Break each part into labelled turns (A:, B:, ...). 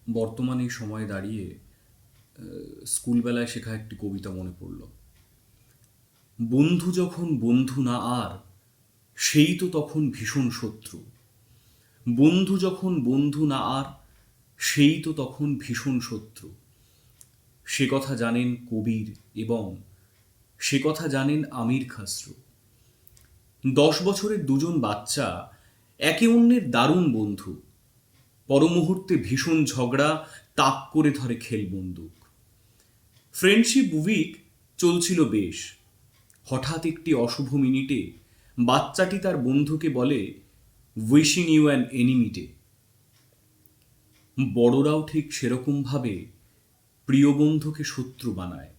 A: বর্তমানে এই সময়ে দাঁড়িয়ে স্কুলবেলায় শেখা একটি কবিতা মনে পড়ল। বন্ধু যখন বন্ধু না আর, সেই তো তখন ভীষণ শত্রু। বন্ধু যখন বন্ধু না আর, সেই তো তখন ভীষণ শত্রু। সে কথা জানেন কবির, এবং সে কথা জানেন আমির খসরু। 10 বছরের দুজন বাচ্চা একে অন্যের দারুণ বন্ধু। পরমুহূর্তে ভীষণ ঝগড়া, তাক করে ধরে খেল বন্দুক। ফ্রেন্ডশিপ উইক চলছিল বেশ। হঠাৎ একটি অশুভ মিনিটে বাচ্চাটি তার বন্ধুকে বলে, wishing you an enemy day. বড়রাও ঠিক সেরকমভাবে প্রিয় বন্ধুকে শত্রু বানায়।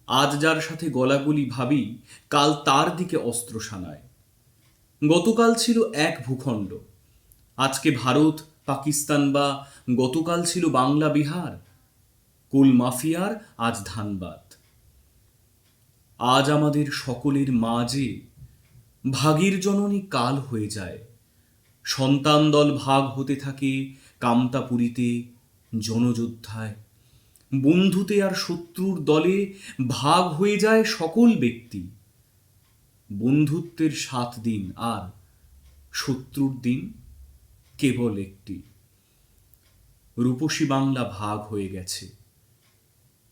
A: আজ যার সাথে গলাগলি ভাবি, কাল তার দিকে অস্ত্র শানায়। গতকাল ছিল এক ভূখণ্ড, আজকে ভারত পাকিস্তান, বা গতকাল ছিল বাংলা বিহার। কুল মাফিয়ার আজ ধানবাদ। আজ আমাদের সকলের মাঝে ভাগের জননী কাল হয়ে যায়। সন্তান দল ভাগ হতে থাকে কামতাপুরীতে, জনযোদ্ধায়। বন্ধুতে আর শত্রুর দলে ভাগ হয়ে যায় সকল ব্যক্তি। বন্ধুত্বের 7 দিন, আর শত্রুর দিন কেবল একটি। রূপসী বাংলা ভাগ হয়ে গেছে।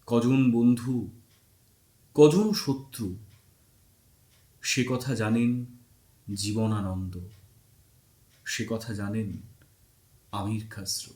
A: কজন বন্ধু, কজন শত্রু, সে কথা জানেন জীবনানন্দ, সে কথা জানেন আমির খসরু।